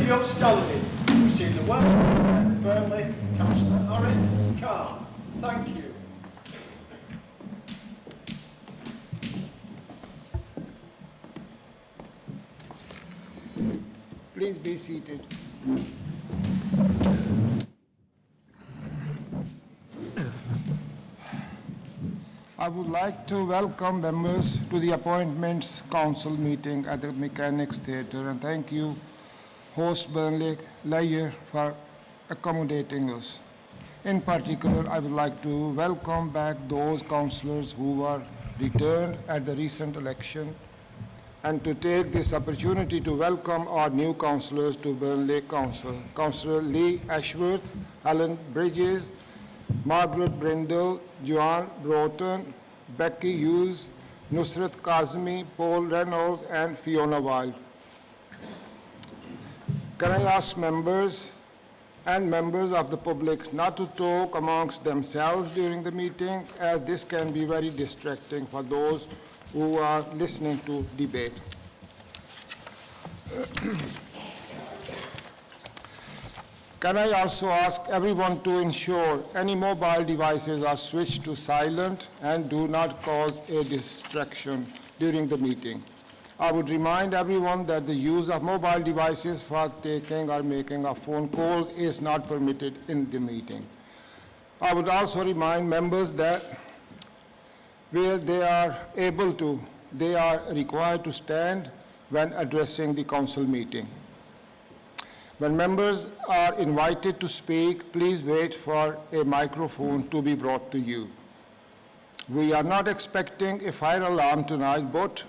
be upstanding to receive the welcome of Burnley Councillor Aaron Carr. Thank you. Please be seated. I would like to welcome members to the Appointments Council meeting at the Mechanics Theatre and thank you, host Burnley Layer, for accommodating us. In particular, I would like to welcome back those councillors who were returned at the recent election and to take this opportunity to welcome our new councillors to Burnley Council. Councillor Lee Ashworth, Helen Bridges, Margaret Brindle, Joanne Broughton, Becky Hughes, Nusrat Kazmi, Paul Reynolds, and Fiona Wilde. Can I ask members and members of the public not to talk amongst themselves during the meeting, as this can be very distracting for those who are listening to debate. Can I also ask everyone to ensure any mobile devices are switched to silent and do not cause a distraction during the meeting. I would remind everyone that the use of mobile devices for taking or making of phone calls is not permitted in the meeting. I would also remind members that where they are able to, they are required to stand when addressing the council meeting. When members are invited to speak, please wait for a microphone to be brought to you. We are not expecting a fire alarm tonight, but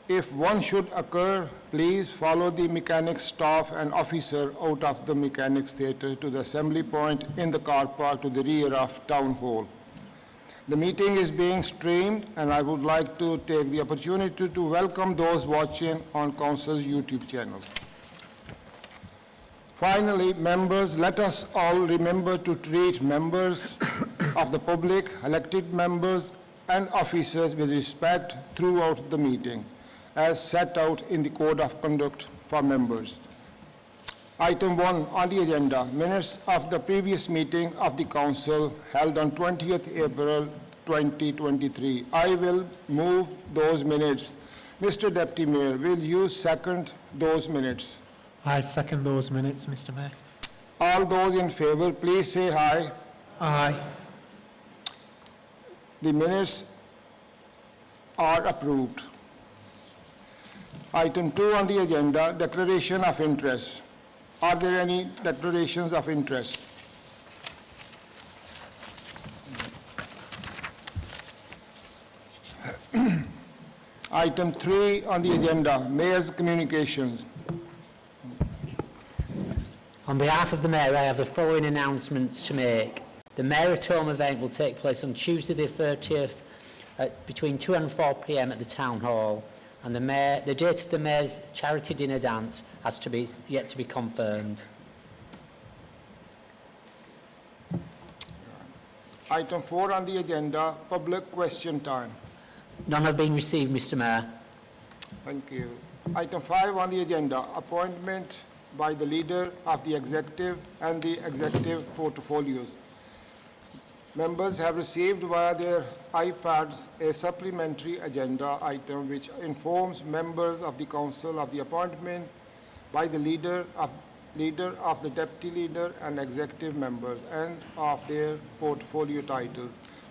if one should occur, please follow the mechanics staff and officer out of the mechanics theatre to the assembly point in the car park to the rear of town hall. The meeting is being streamed, and I would like to take the opportunity to welcome those watching on Council's YouTube channel. Finally, members, let us all remember to treat members of the public, elected members, and officers with respect throughout the meeting, as set out in the Code of Conduct for members. Item 1 on the agenda, minutes of the previous meeting of the Council held on 20th April 2023. I will move those minutes. Mr. Deputy Mayor, will you second those minutes? I second those minutes, Mr. Mayor. All those in favour, please say aye. Aye. The minutes are approved. Item 2 on the agenda, declaration of interest. Are there any declarations of interest? Item 3 on the agenda, Mayor's communications. On behalf of the Mayor, I have the following announcements to make. The Mayor at Home event will take place on Tuesday the 30th at between 2 and 4 p.m. at the Town Hall. And the date of the Mayor's charity dinner dance has to be yet to be confirmed. Item 4 on the agenda, public question time. None have been received, Mr. Mayor. Thank you. Item 5 on the agenda, appointment by the leader of the executive and the executive portfolios. Members have received via their iPads a supplementary agenda item which informs members of the council of the appointment by the leader of the deputy leader and executive members and of their portfolio titles.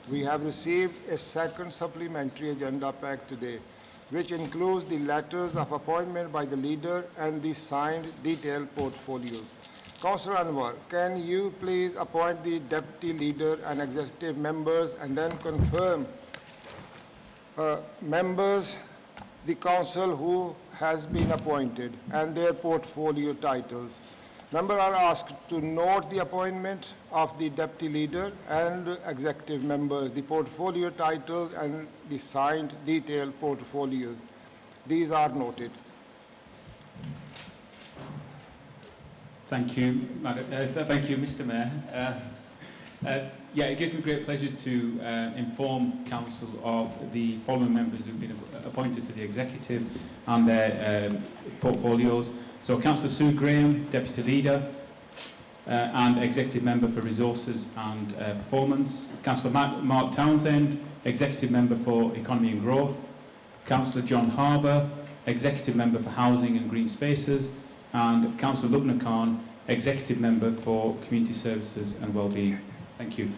We have received a second supplementary agenda pack today, which includes the letters of appointment by the leader and the signed detailed portfolios. Councillor Anwar, can you please appoint the deputy leader and executive members and then confirm members, the council who has been appointed and their portfolio titles. Members are asked to note the appointment of the deputy leader and executive members, the portfolio titles and the signed detailed portfolios. These are noted. Thank you, Madam. Thank you, Mr. Mayor. Yeah, it gives me great pleasure to inform Council of the following members who've been appointed to the executive and their portfolios. So Councillor Sue Graham, Deputy Leader and Executive Member for Resources and Performance. Councillor Mark Townsend, Executive Member for Economy and Growth. Councillor John Harbour, Executive Member for Housing and Green Spaces. And Councillor Lubna Khan, Executive Member for Community Services and Wellbeing. Thank you.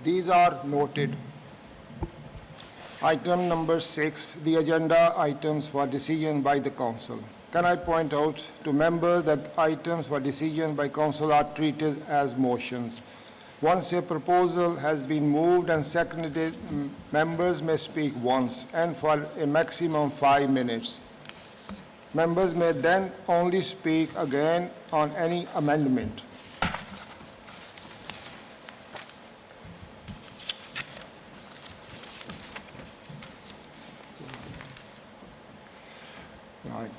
These are noted. Item number 6, the agenda items for decision by the Council. Can I point out to members that items for decision by Council are treated as motions. Once a proposal has been moved and seconded, members may speak once and for a maximum 5 minutes. Members may then only speak again on any amendment. Right.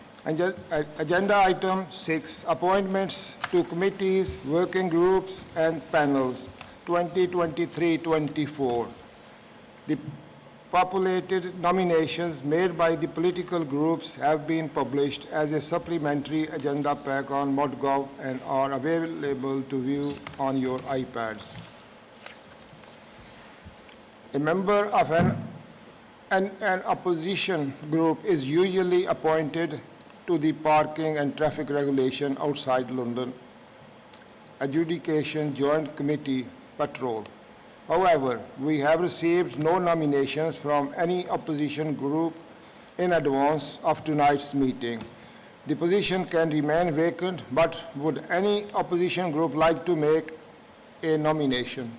Agenda item 6, appointments to committees, working groups, and panels, 2023-24. The populated nominations made by the political groups have been published as a supplementary agenda pack on ModGov and are available to view on your iPads. A member of an opposition group is usually appointed to the Parking and Traffic Regulation outside London Adjudication Joint Committee Patrol. However, we have received no nominations from any opposition group in advance of tonight's meeting. The position can remain vacant, but would any opposition group like to make a nomination?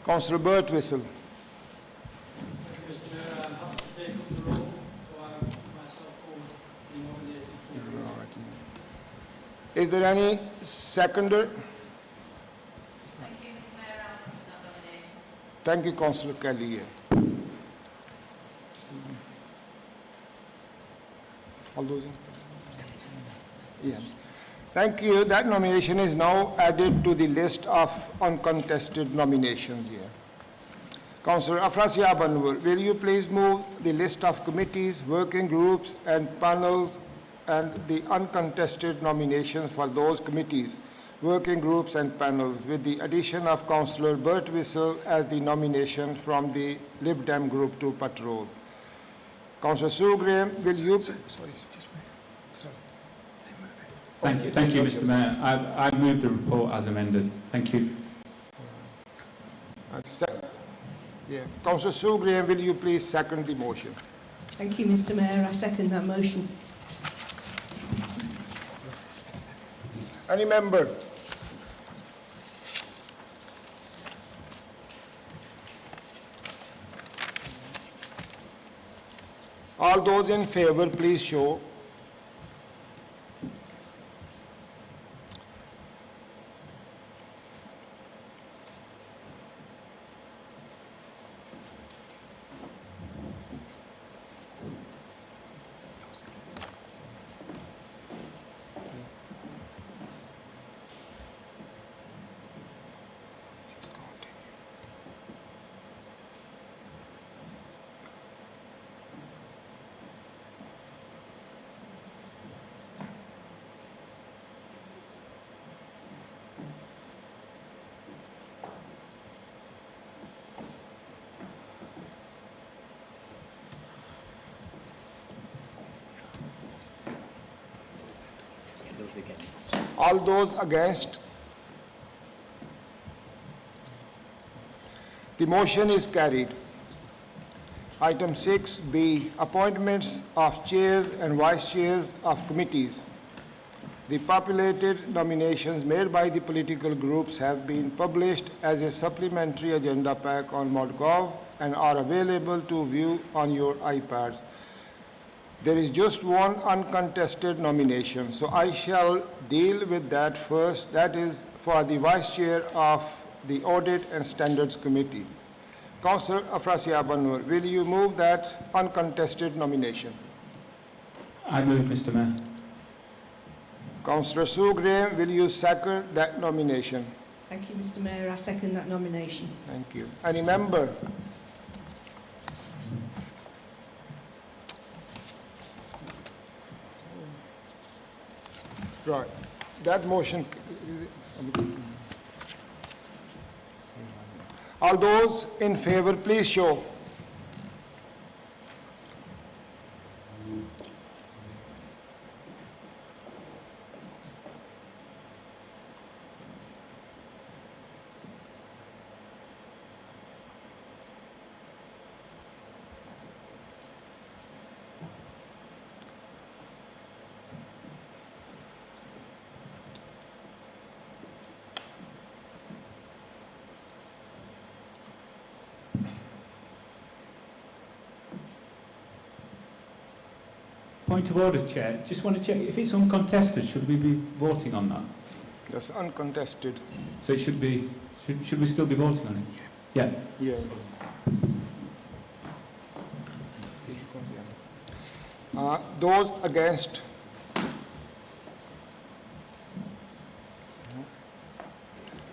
Councillor Bert Whistle. Is there any seconder? Thank you, Mr. Mayor. I'll second that nomination. Thank you, Councillor Kelly. All those in? Yes. Thank you. That nomination is now added to the list of uncontested nominations here. Councillor Afrasia Banwar, will you please move the list of committees, working groups, and panels and the uncontested nominations for those committees, working groups, and panels, with the addition of Councillor Bert Whistle as the nomination from the Lib Dem Group to Patrol. Councillor Sue Graham, will you... Thank you, Mr. Mayor. I move the report as amended. Thank you. Councillor Sue Graham, will you please second the motion? Thank you, Mr. Mayor. I second that motion. Any member? All those in favor, please show. All those against? The motion is carried. Item 6B, appointments of chairs and vice chairs of committees. The populated nominations made by the political groups have been published as a supplementary agenda pack on ModGov and are available to view on your iPads. There is just one uncontested nomination, so I shall deal with that first. That is for the Vice Chair of the Audit and Standards Committee. Councillor Afrasia Banwar, will you move that uncontested nomination? I move, Mr. Mayor. Councillor Sue Graham, will you second that nomination? Thank you, Mr. Mayor. I second that nomination. Thank you. Any member? Right. That motion, all those in favor, please show. Point of order, Chair. Just want to check, if it's uncontested, should we be voting on that? That's uncontested. So it should be, should we still be voting on it? Yeah. Yeah. Those against?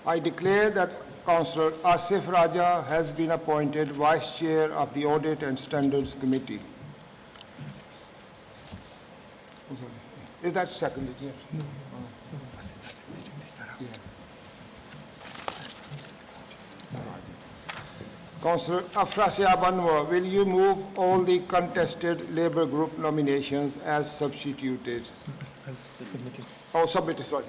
I declare that Councillor Asif Raja has been appointed Vice Chair of the Audit and Standards Committee. Is that seconded? Yes. Yeah. Councillor Afrasia Banwa, will you move all the contested Labour Group nominations as substituted? As submitted. Oh, submitted, sorry.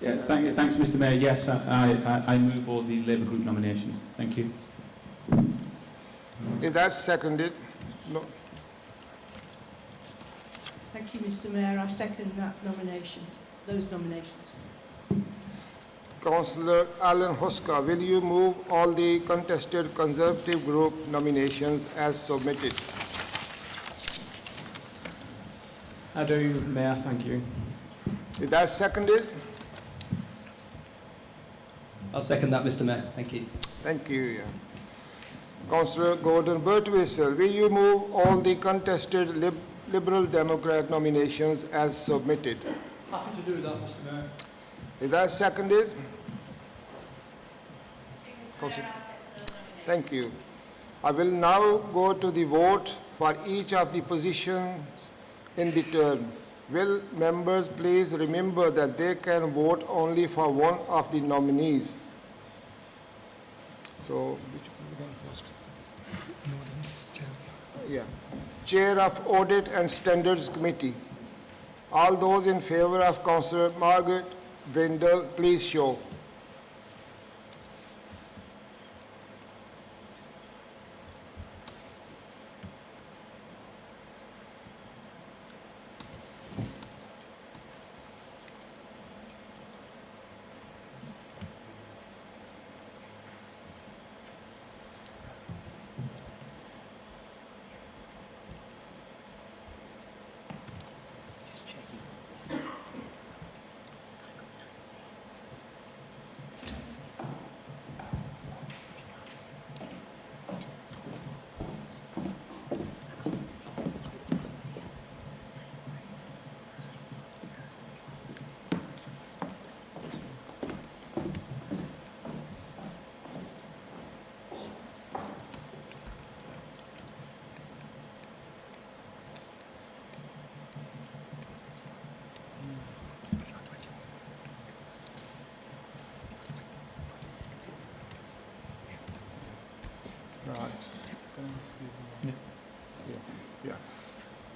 Yeah, thanks, Mr. Mayor. Yes, I move all the Labour Group nominations. Thank you. Is that seconded? No. Thank you, Mr Mayor. I second that nomination, those nominations. Councillor Alan Huska, will you move all the contested Conservative Group nominations as submitted? I do, Mayor, thank you. Is that seconded? I'll second that, Mr Mayor, thank you. Thank you. Yeah. Councillor Gordon Birtwistle, will you move all the contested Liberal Democrat nominations as submitted? Happy to do that, Mr Mayor. Is that seconded? Councillor. Thank you. I will now go to the vote for each of the positions in the turn. Will members please remember that they can vote only for one of the nominees? So, which one first? Yeah. Chair of Audit and Standards Committee. All those in favor of Councillor Margaret Brindle, please show.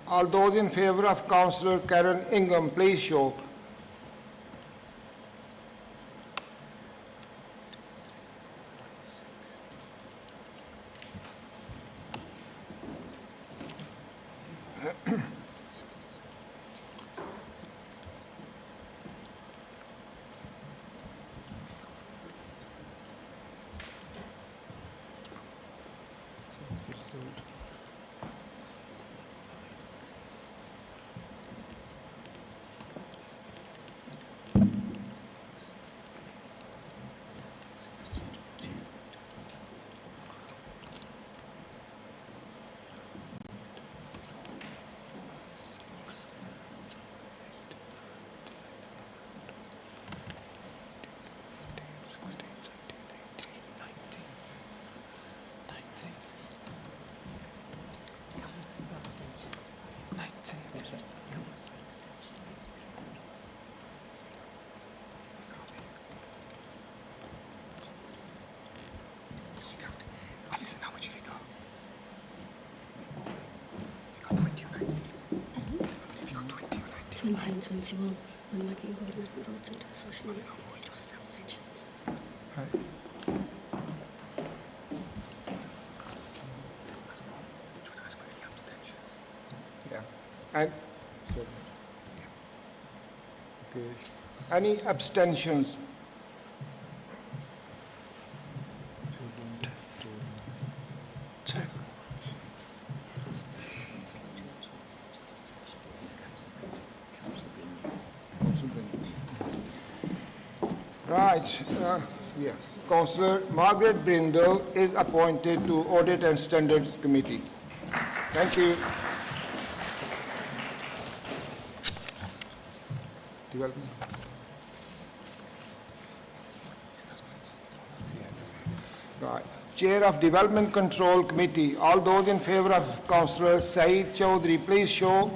All those in favor of Councillor Karen Ingham, please show. 20 and 21, when Maggie and Gordon voted, so she needs to ask for abstentions. Yeah. And, sorry. Okay. Any abstentions? Right, yeah. Councillor Margaret Brindle is appointed to Audit and Standards Committee. Thank you. Development. Right. Chair of Development Control Committee. All those in favour of Councillor Saeed Chaudhry, please show.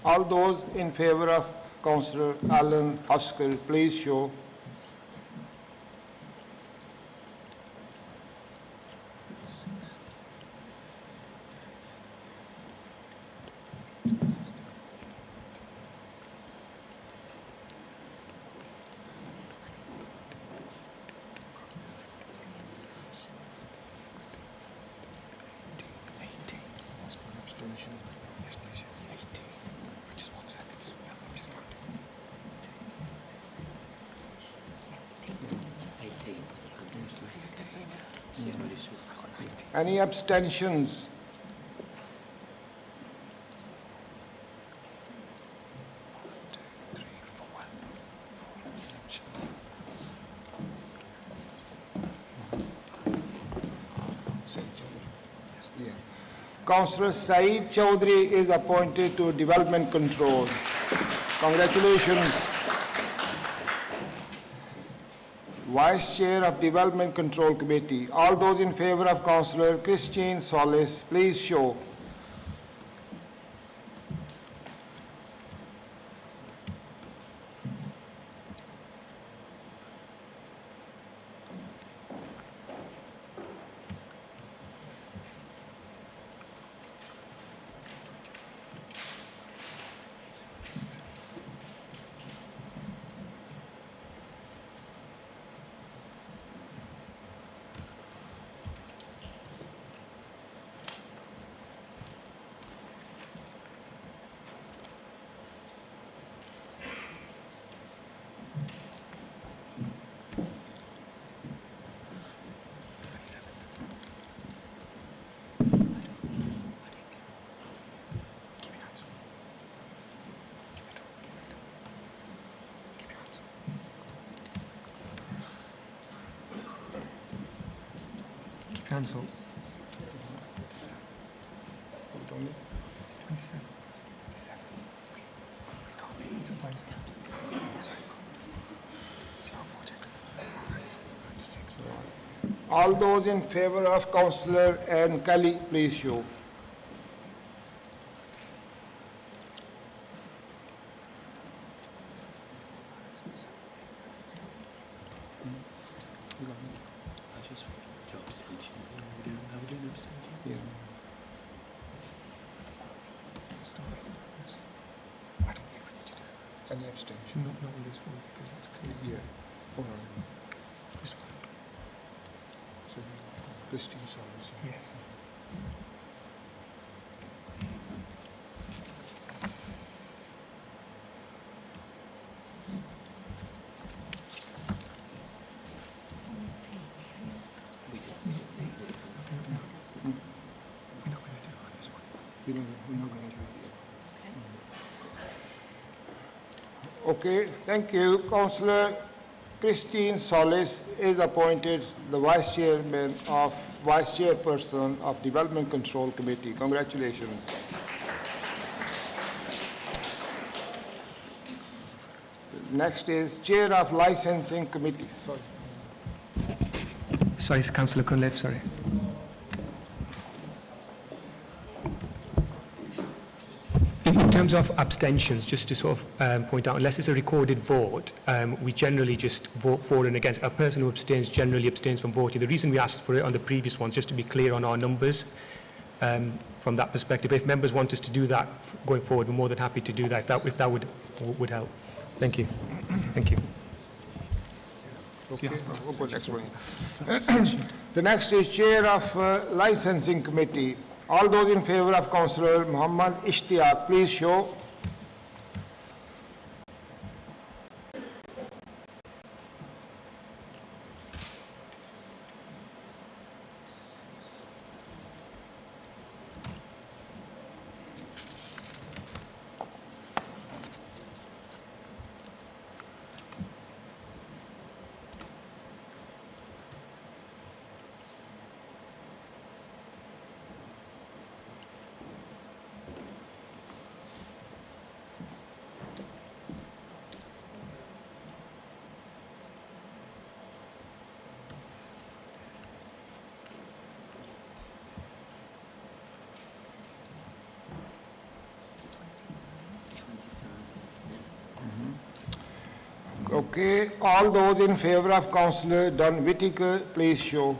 All those in favour of Councillor Alan Husker, please show. Any abstentions? Yeah. Councillor Saeed Chaudhry is appointed to Development Control. Congratulations. Vice Chair of Development Control Committee. All those in favour of Councillor Christine Solis, please show. Cancel. All those in favour of Councillor Anne Kelly, please show. Yeah. Any abstention? Not on this one, because it's clear. Yeah. Hold on. This one. So, Christine Solis. Yes. We're not going to do it. Okay, thank you. Councillor Christine Solis is appointed the Vice Chairperson of Development Control Committee. Congratulations. Next is Chair of Licensing Committee. Sorry, Councillor Cunliffe, sorry. In terms of abstentions, just to sort of point out, unless it's a recorded vote, we generally just vote for and against. A person who abstains generally abstains from voting. The reason we asked for it on the previous ones, just to be clear on our numbers, from that perspective. If members want us to do that going forward, we're more than happy to do that, if that would help. Thank you. Thank you. Okay, we'll go next one. The next is Chair of Licensing Committee. All those in favour of Councillor Muhammad Ishtiaq, please show. Okay, all those in favour of Councillor Don Whittaker, please show.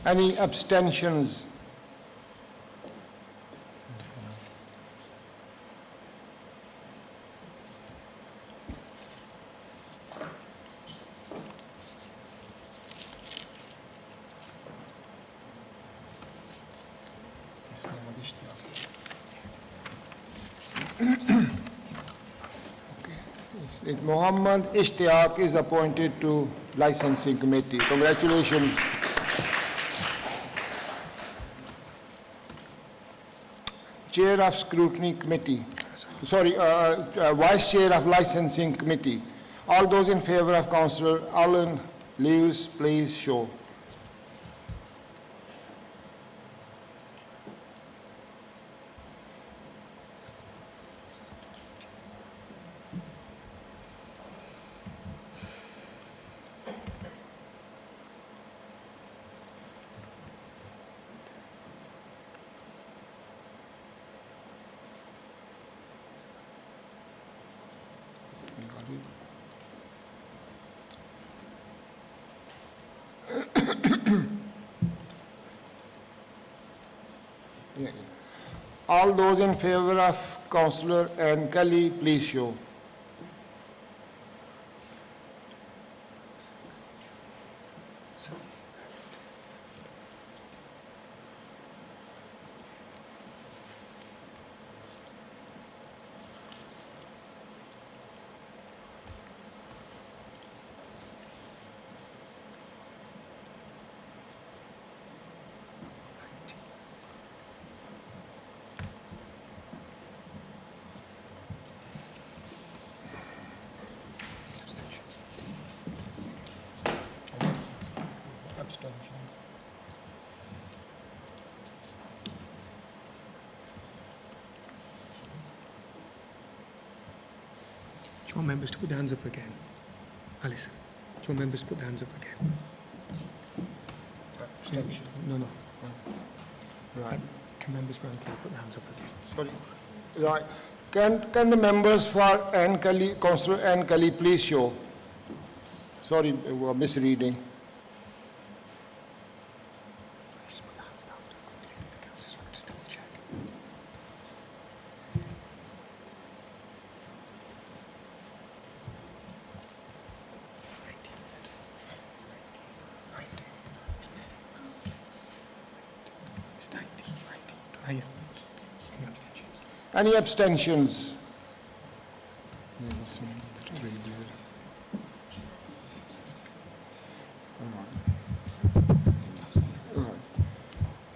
Any abstentions? Muhammad Ishtiaq is appointed to Licensing Committee. Congratulations. Chair of Scrutiny Committee, Vice Chair of Licensing Committee. All those in favour of Councillor Alan Lewis, please show. All those in favour of Councillor Ann Kelly, please show. Do you want members to put their hands up again? Alison, do you want members to put their hands up again? Abstention. No. Right. Can members round here put their hands up again? Sorry. Right. Can the members for Ann Kelly, Councillor Ann Kelly, please show? Sorry, misreading. Any abstentions?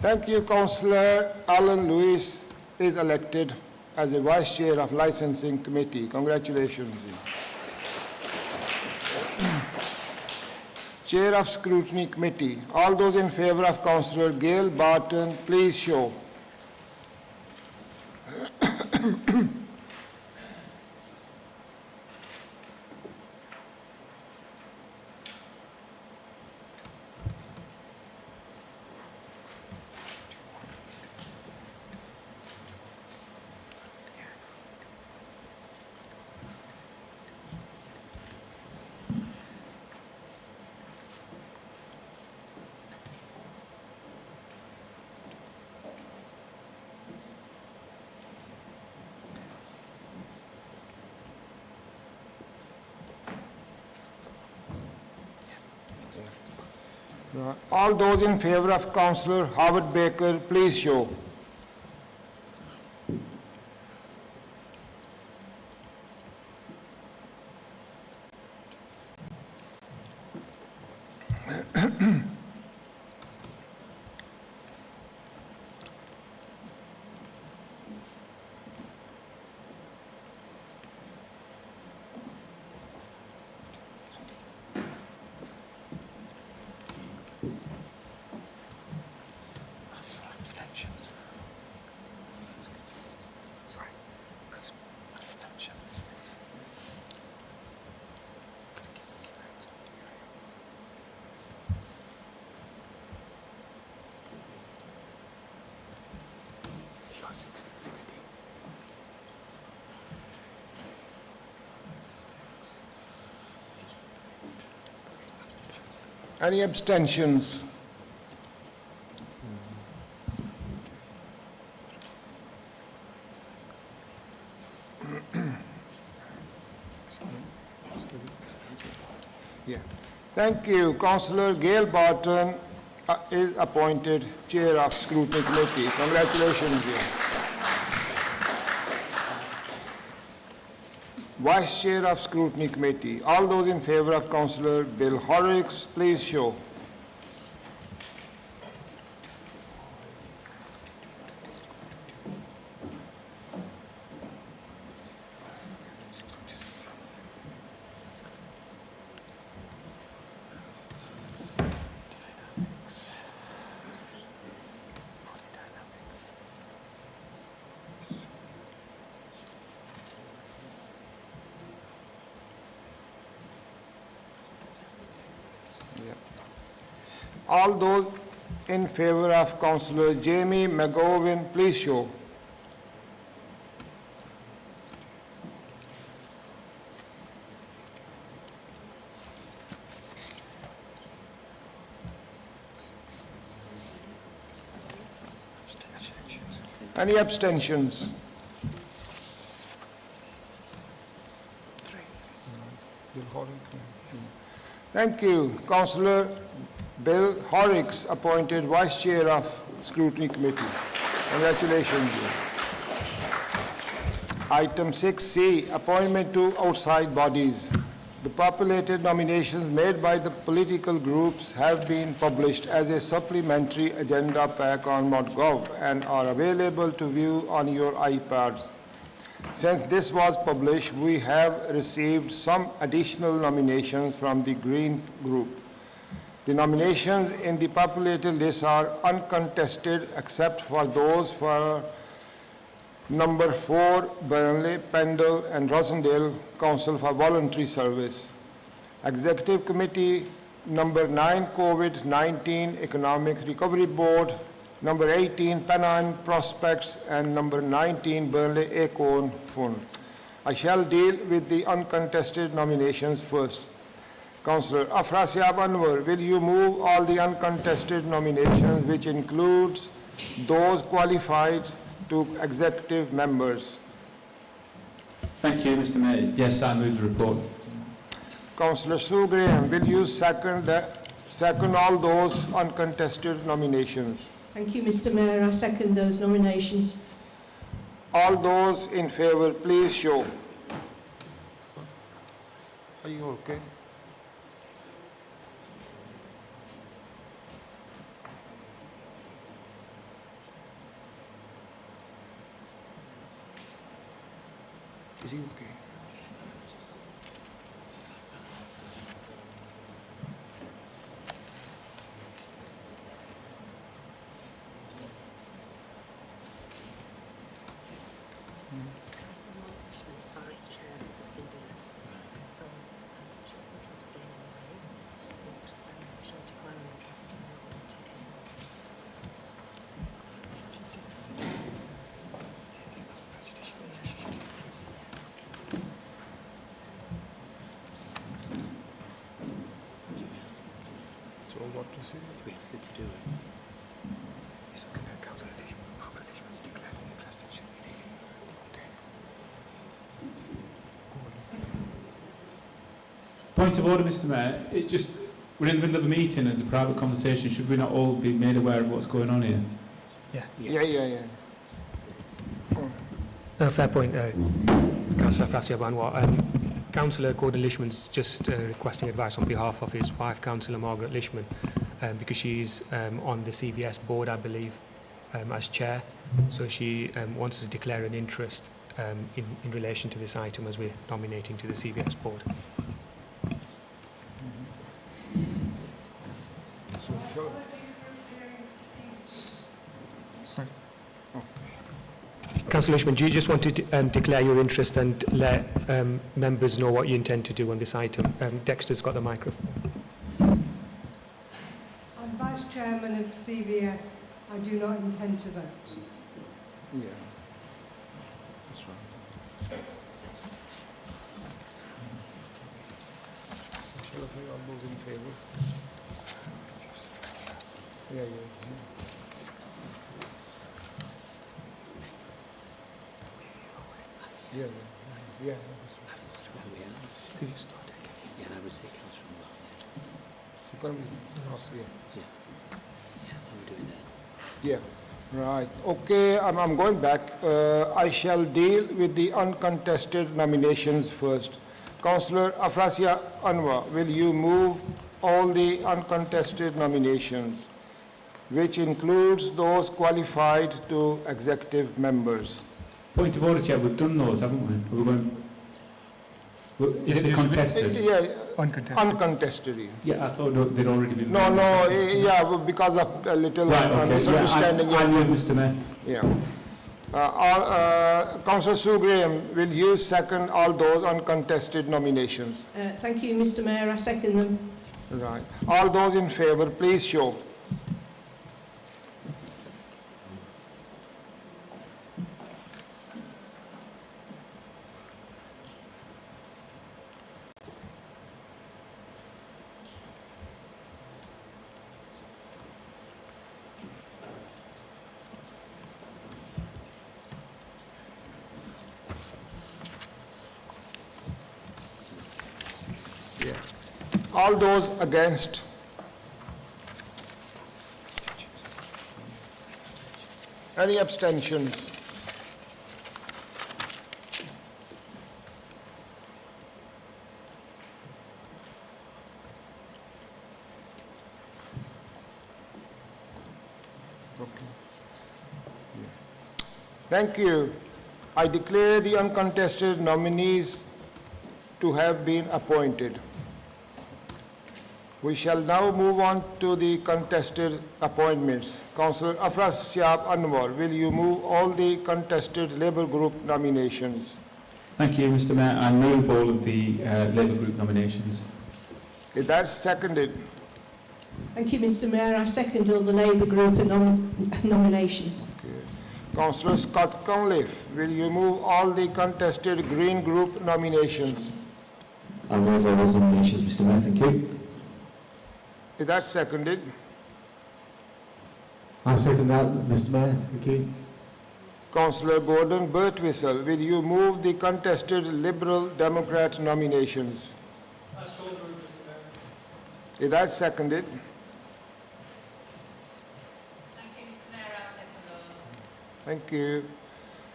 Thank you. Councillor Alan Lewis is elected as a Vice Chair of Licensing Committee. Congratulations. Chair of Scrutiny Committee. All those in favour of Councillor Gail Barton, please show. All those in favour of Councillor Howard Baker, please show. Any abstentions? Yeah. Thank you. Councillor Gail Barton is appointed Chair of Scrutiny Committee. Congratulations, Gail. Vice Chair of Scrutiny Committee. All those in favour of Councillor Bill Horrocks, please show. All those in favour of Councillor Jamie McGowan, please show. Any abstentions? Thank you. Councillor Bill Horrocks appointed Vice Chair of Scrutiny Committee. Congratulations. Item 6C, appointment to outside bodies. The populated nominations made by the political groups have been published as a supplementary agenda pack on ModGov and are available to view on your iPads. Since this was published, we have received some additional nominations from the Green Group. The nominations in the populated list are uncontested except for those for number 4, Burnley, Pendle and Rosendale Council for Voluntary Service. Executive Committee, number 9, COVID-19 Economic Recovery Board, number 18, Pennine Prospects, and number 19, Burnley Acorn Fund. I shall deal with the uncontested nominations first. Councillor Afrasiab Anwar, will you move all the uncontested nominations, which includes those qualified to executive members? Thank you, Mr. Mayor. Yes, I move the report. Councillor Sue Graham, will you second all those uncontested nominations? Thank you, Mr Mayor. I second those nominations. All those in favor, please show. Are you okay? Is he okay? Is vice chair of the CDS, so she could abstain anyway, but she'll declare an interest in the taking. So what to say? We ask her to do it. Is okay, Councillor Lishman's declared an interest in should be taken. Okay. Point of order, Mr Mayor. We're in the middle of a meeting and it's a private conversation. Should we not all be made aware of what's going on here? Yeah. Fair point, Councillor Afrasia Banwa. Councillor Gordon Lishman's just requesting advice on behalf of his wife, Councillor Margaret Lishman, because she's on the CVS board, I believe, as chair. So she wants to declare an interest in relation to this item as we're nominating to the CVS board. Councillor Lishman, do you just want to declare your interest and let members know what you intend to do on this item? Dexter's got the microphone. I'm Vice Chairman of CVS. I do not intend to vote. Yeah. That's right. Shall I say all those in favor? Yeah. Yeah. Could you start again? Yeah, and I would say Councillor Mark. So can we ask, Yeah, I'm doing that. Yeah, right. Okay, I'm going back. I shall deal with the uncontested nominations first. Councillor Afrasia Anwar, will you move all the uncontested nominations, which includes those qualified to executive members? Point of order, Chair. We've done those, haven't we? Is it contested? Yeah, Uncontested. uncontested. Yeah, I thought they'd already been. No, yeah, because of a little Right, okay. misunderstanding. I move, Mr Mayor. Yeah. Councillor Sue Graham, will you second all those uncontested nominations? Thank you, Mr Mayor. I second them. Right. All those in favour, please show. All those against? Any abstentions? Okay. Thank you. I declare the uncontested nominees to have been appointed. We shall now move on to the contested appointments. Councillor Afrasia Anwar, will you move all the contested Labour Group nominations? Thank you, Mr Mayor. I move all of the Labour Group nominations. Is that seconded? Thank you, Mr Mayor. I second all the Labour Group nominations. Councillor Scott Cunliffe, will you move all the contested Green Group nominations? I move all those nominations, Mr Mayor. Thank you. Is that seconded? I second that, Mr Mayor. Thank you. Councillor Gordon Birtwistle, will you move the contested Liberal Democrat nominations? I so moved, Mr Mayor. Is that seconded? Thank you, Mr Thank you.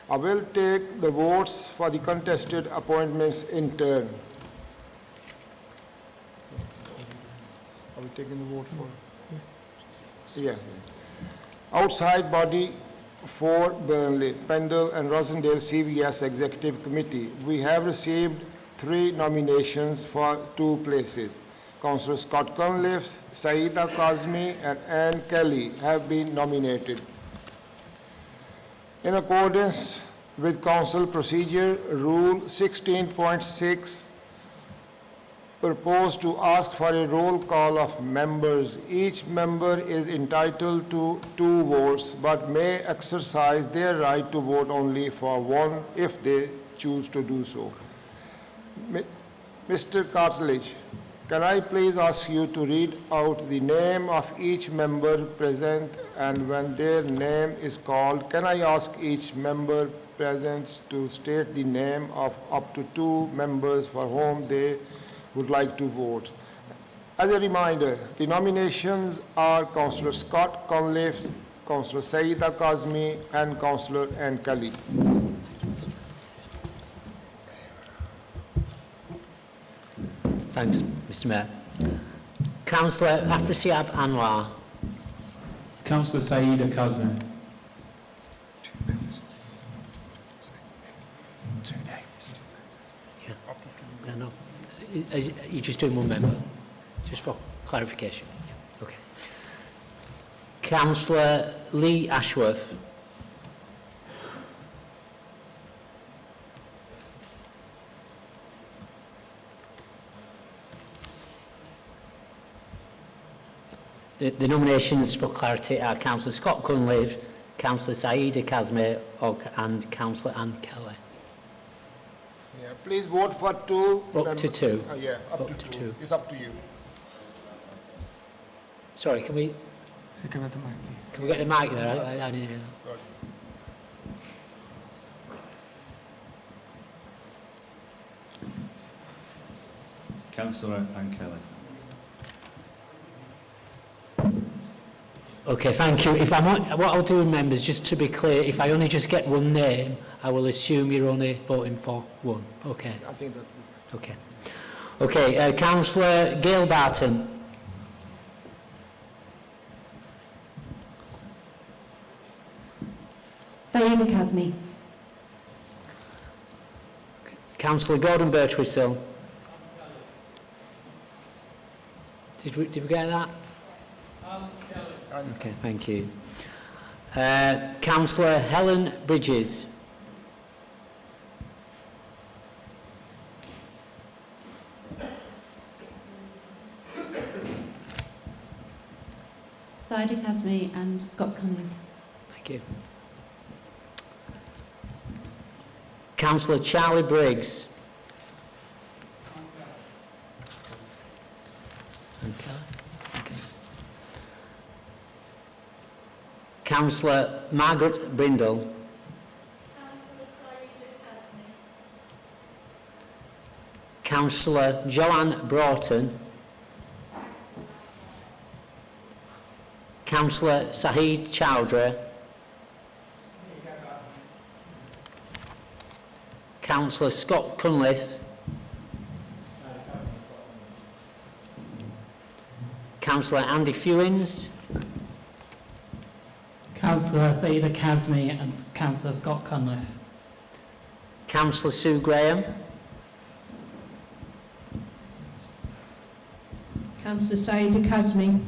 I will take the votes for the contested appointments in turn. Are we taking the vote for? Yeah. Outside body for Burnley, Pendle and Rosendale CVS Executive Committee. We have received 3 nominations for 2 places. Councillor Scott Cunliffe, Saeeda Kazmi and Anne Kelly have been nominated. In accordance with Council Procedure Rule 16.6, propose to ask for a roll call of members. Each member is entitled to 2 votes, but may exercise their right to vote only for 1 if they choose to do so. Mr. Cartledge, can I please ask you to read out the name of each member present, and when their name is called, can I ask each member present to state the name of up to 2 members for whom they would like to vote? As a reminder, the nominations are Councillor Scott Cunliffe, Councillor Saeeda Kazmi and Councillor Anne Kelly. Thanks, Mr Mayor. Councillor Afrasiab Anwar. Councillor Saeeda Kazmi. Yeah, no. You're just doing 1 member, just for clarification. Okay. Councillor Lee Ashworth. The nominations for clarity are Councillor Scott Cunliffe, Councillor Saeeda Kazmi and Councillor Anne Kelly. Yeah, please vote for 2. Up to 2. Yeah, up to 2. It's up to you. Sorry, can we get the mic there? I didn't hear that. Sorry. Councillor Anne Kelly. Okay, thank you. If what I'll do, members, just to be clear, if I only just get 1 name, I will assume you're only voting for 1. Okay. I think that. Okay. Okay, Councillor Gail Barton. Saeeda Kazmi. Councillor Gordon Birchwhistle. Did we get that? Okay, thank you. Councillor Helen Bridges. Saeeda Kazmi and Scott Cunliffe. Thank you. Councillor Charlie Briggs. Okay. Councillor Margaret Brindle. Councillor Joanne Broughton. Councillor Sahid Chowdhury. Councillor Scott Cunliffe. Councillor Andy Fewins. Councillor Saeeda Kazmi and Councillor Scott Cunliffe. Councillor Sue Graham. Councillor Saeeda Kazmi.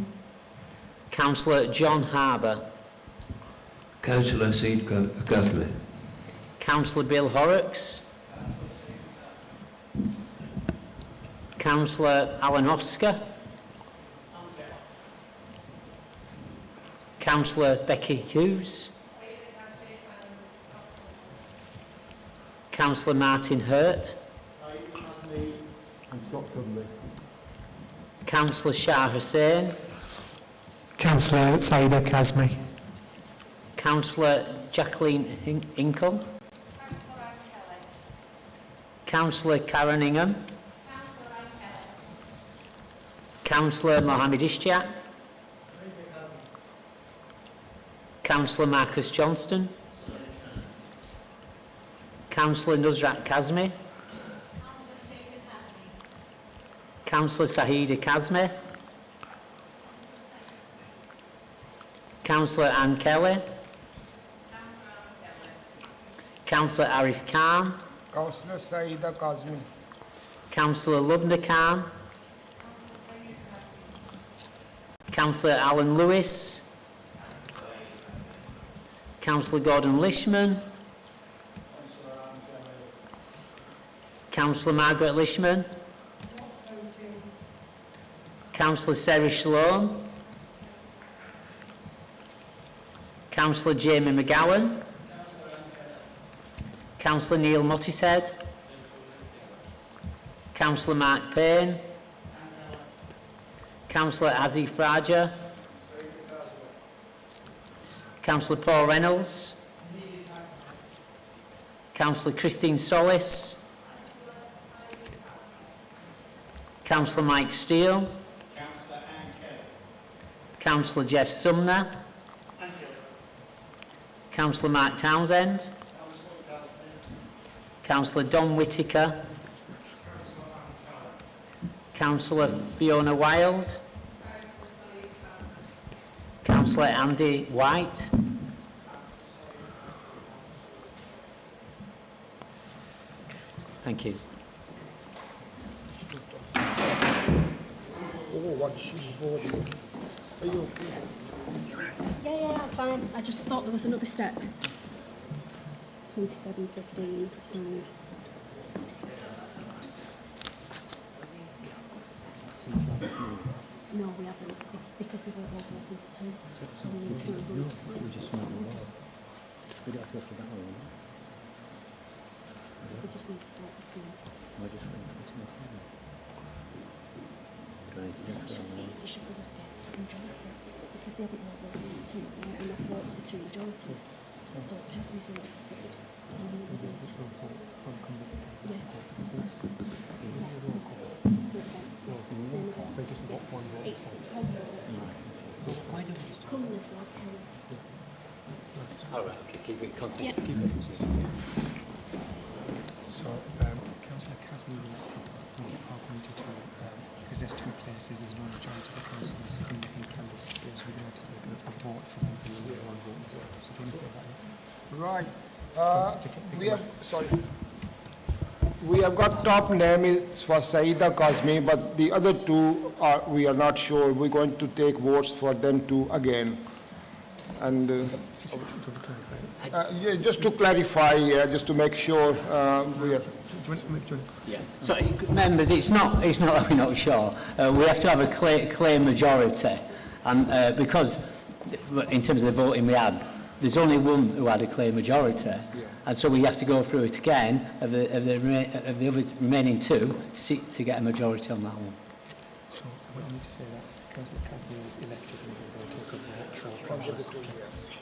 Councillor John Harbour. Councillor Saeeda Kazmi. Councillor Bill Horrocks. Councillor Alan Oscar. Councillor Becky Hughes. Councillor Martin Hurt. And Scott Cunliffe. Councillor Shah Hussain. Councillor Saeeda Kazmi. Councillor Jacqueline Inkle. Councillor Karen Ingham. Councillor Mohammed Ishtiaq. Councillor Marcus Johnston. Councillor Nusrat Kazmi. Councillor Sahida Kazmi. Councillor Anne Kelly. Councillor Arif Khan. Councillor Saida Kazmi. Councillor Lubna Khan. Councillor Alan Lewis. Councillor Gordon Lishman. Councillor Margaret Lishman. Councillor Sarah Shalom. Councillor Jamie McGowan. Councillor Neil Mottishead. Councillor Mark Payne. Councillor Azzy Frager. Councillor Paul Reynolds. Councillor Christine Solis. Councillor Mike Steele. Councillor Jeff Sumner. Councillor Mark Townsend. Councillor Don Whittaker. Councillor Fiona Wilde. Councillor Andy White. Thank you. Oh, what she voted. Are you okay? Yeah, I'm fine. I just thought there was another step. 27, 15, 5. No, we haven't, because they were all voting for 2. So we need to do it. We just need to vote between. They should both get a majority, because they haven't all voted for 2. They have enough votes for 2 majorities. So Casmi's elected, and we would need to. Yeah. Same again. It's one vote. Why don't we just... Come with like Kelly. All right, okay, keep it consistent. So, Councillor Casmi is elected our committee to, because there's 2 places, there's no majority of the councillors in different candidates, so we're going to have to take a vote for them and then 1 vote. So do you want to say that? Right. We have got top name is for Saida Kazmi, but the other 2 we are not sure. We're going to take votes for them too again. And yeah, just to clarify, just to make sure we are. Yeah. So, members, it's not that we're not sure. We have to have a clear majority, and because in terms of the voting we had, there's only one who had a clear majority, and so we have to go through it again of the other remaining 2 to get a majority on that one. So what you need to say that Councillor Casmi is elected and we're going to take a vote for. So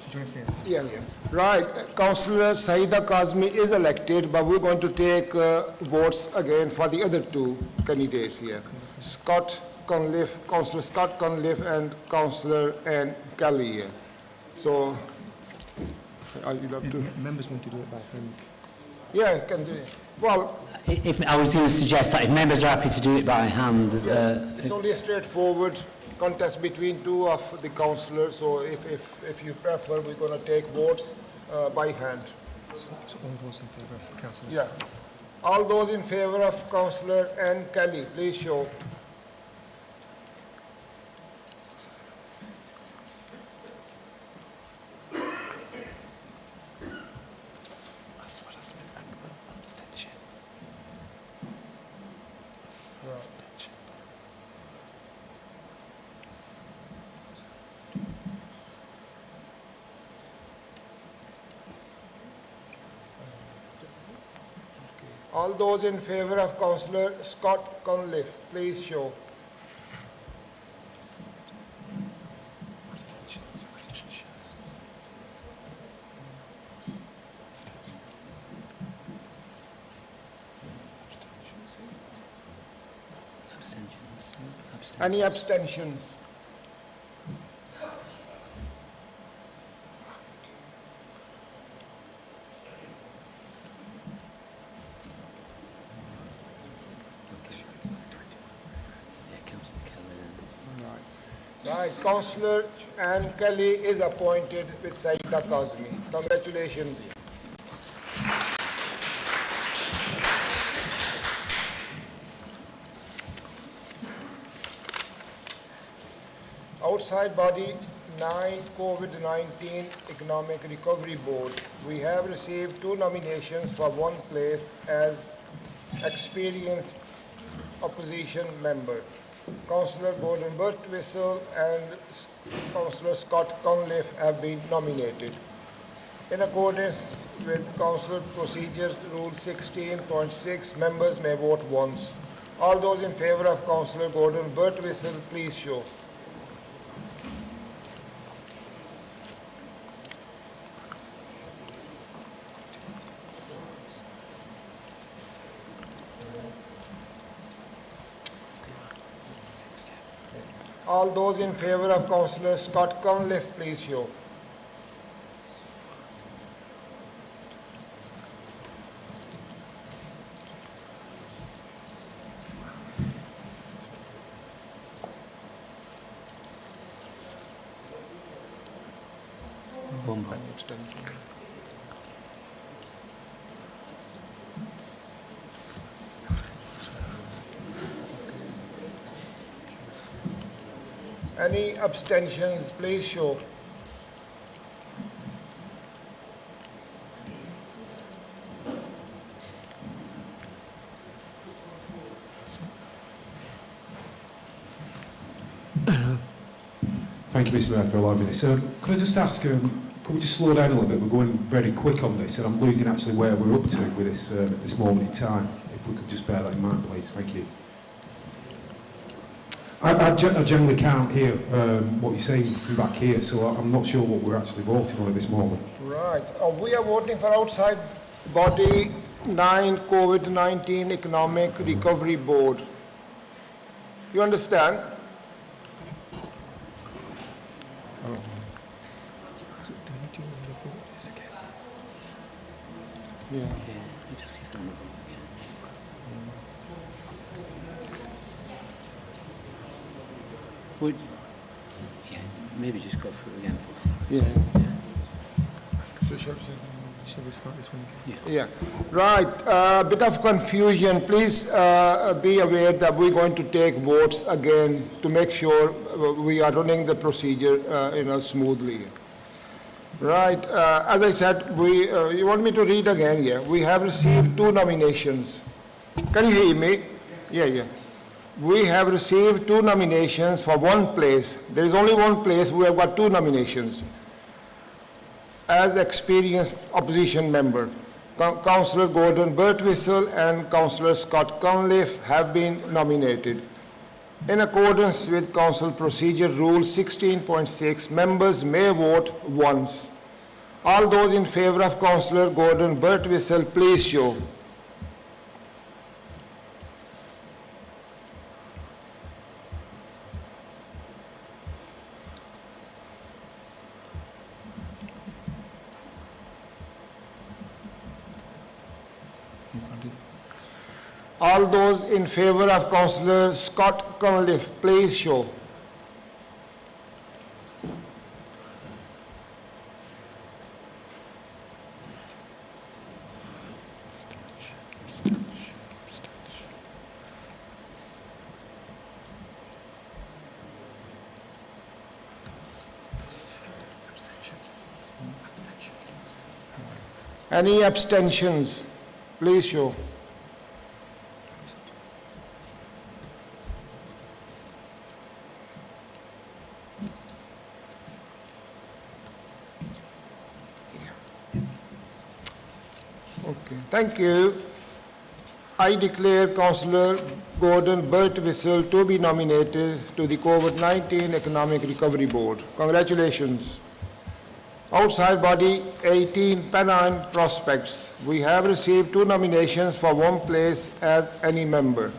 do you want to say that? Yes. Right. Councillor Saida Kazmi is elected, but we're going to take votes again for the other 2 candidates here. Councillor Scott Cunliffe and Councillor Anne Kelly here. So, you'll have to... Members want to do it by hands. Yeah, can do it. Well... If I was going to suggest that if members are happy to do it by hand... it's only a straightforward contest between 2 of the councillors, so if you prefer, we're going to take votes by hand. So all those in favour of councillors? Yeah. All those in favour of Councillor Anne Kelly, please show. All those in favour of Councillor Scott Cunliffe, please show. Any abstentions? Right, Councillor Anne Kelly is appointed with Saida Kazmi. Congratulations. Outside body 9 COVID-19 Economic Recovery Board. We have received 2 nominations for 1 place as experienced opposition member. Councillor Gordon Birtwistle and Councillor Scott Cunliffe have been nominated. In accordance with Council Procedure Rule 16.6, members may vote once. All those in favour of Councillor Gordon Birtwistle, please show. All those in favour of Councillor Scott Cunliffe, please show. Any abstentions, please show. Thank you, Mr. Mayor, for allowing me this. Could I just ask, could we just slow down a little bit? We're going very quick on this, and I'm losing actually where we're up to with this at this moment in time. If we could just bear that in mind, please. Thank you. I generally can't hear what you're saying from back here, so I'm not sure what we're actually voting on at this moment. Right. We are voting for outside body 9 COVID-19 Economic Recovery Board. You understand? Yeah. Would, yeah, maybe just go through it again. Yeah. So shall we start this one again? Yeah. Right. A bit of confusion. Please be aware that we're going to take votes again to make sure we are running the procedure smoothly. Right. As I said, you want me to read again? Yeah. We have received 2 nominations. Can you hear me? Yeah. We have received 2 nominations for 1 place. There is only 1 place. We have got 2 nominations as experienced opposition member. Councillor Gordon Birtwistle and Councillor Scott Cunliffe have been nominated. In accordance with Council Procedure Rule 16.6, members may vote once. All those in favour of Councillor Gordon Birtwistle, please show. All those in favour of Councillor Scott Cunliffe, please show. Any abstentions? Please show. Okay, thank you. I declare Councillor Gordon Birtwistle to be nominated to the COVID-19 Economic Recovery Board. Congratulations. Outside body 18 Pennine Prospects. We have received 2 nominations for 1 place as any member.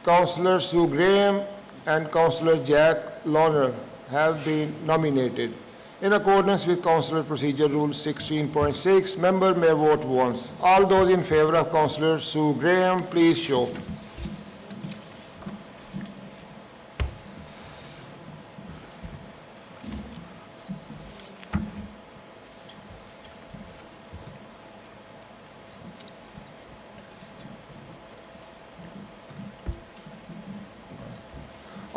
Councillor Sue Graham and Councillor Jack Lawner have been nominated. In accordance with Council Procedure Rule 16.6, member may vote once. All those in favour of Councillor Sue Graham, please show.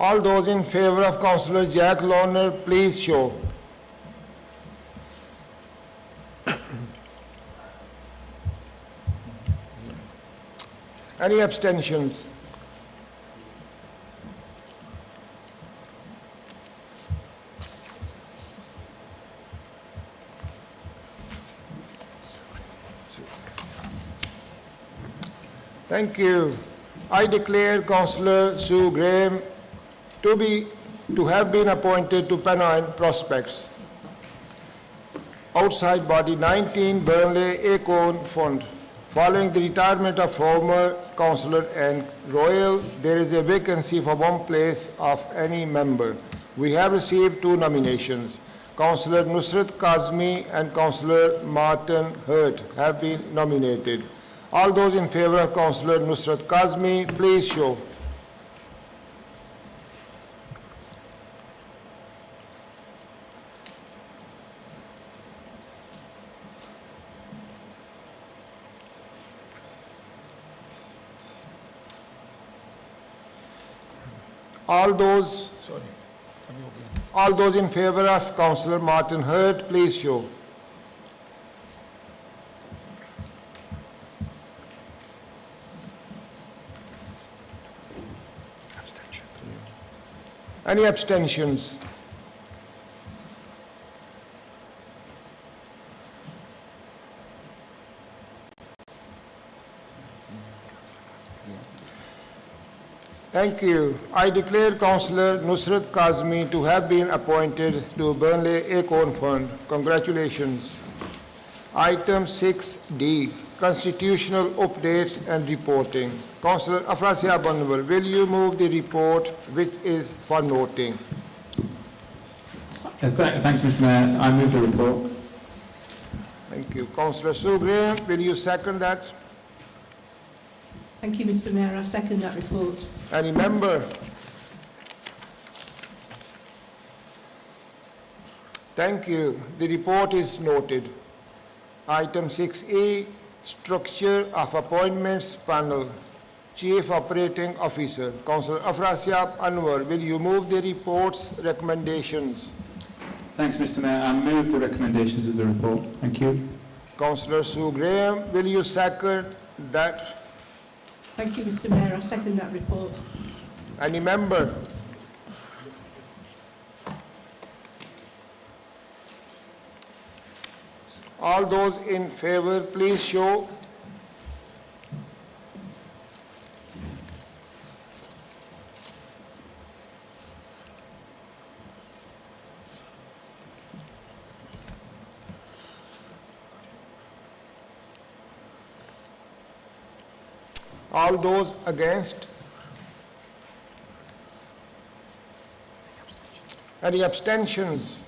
All those in favor of Councillor Jack Lorner, please show. Any abstentions? Thank you. I declare Councillor Sue Graham to have been appointed to Pennine Prospects Outside Body 19 Burnley Acorn Fund. Following the retirement of former Councillor Anne Royal, there is a vacancy for one place of any member. We have received 2 nominations. Councillor Nusrat Kazmi and Councillor Martin Hurt have been nominated. All those in favor of Councillor Nusrat Kazmi, please show. All those in favor of Councillor Martin Hurt, please show. Any abstentions? Thank you. I declare Councillor Nusrat Kazmi to have been appointed to Burnley Acorn Fund. Congratulations. Item 6D, constitutional updates and reporting. Councillor Afrasia Banwar, will you move the report which is for noting? Thanks, Mr. Mayor. I move the report. Thank you. Councillor Sue Graham, will you second that? Thank you, Mr. Mayor. I second that report. Any member? Thank you. The report is noted. Item 6A, structure of appointments panel. Chief Operating Officer, Councillor Afrasia Anwar, will you move the report's recommendations? Thanks, Mr. Mayor. I move the recommendations of the report. Thank you. Councillor Sue Graham, will you second that? Thank you, Mr. Mayor. I second that report. Any member? All those in favor, please show. All those against? Any abstentions?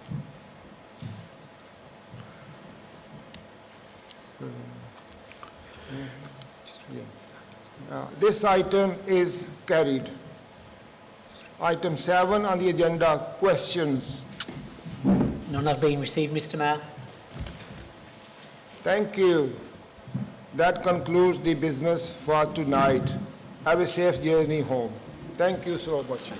This item is carried. Item 7 on the agenda, questions. None have been received, Mr. Mayor. Thank you. That concludes the business for tonight. Have a safe journey home. Thank you so much.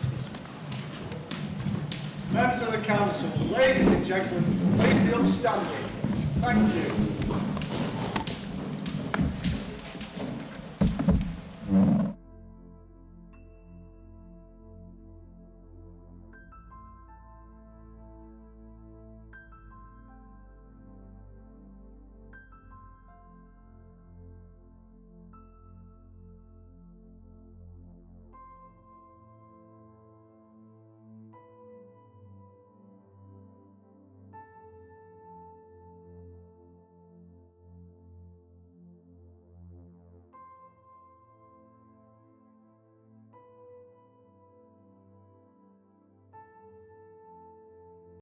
Members of the Council, ladies and gentlemen, please be upstanding. Thank you.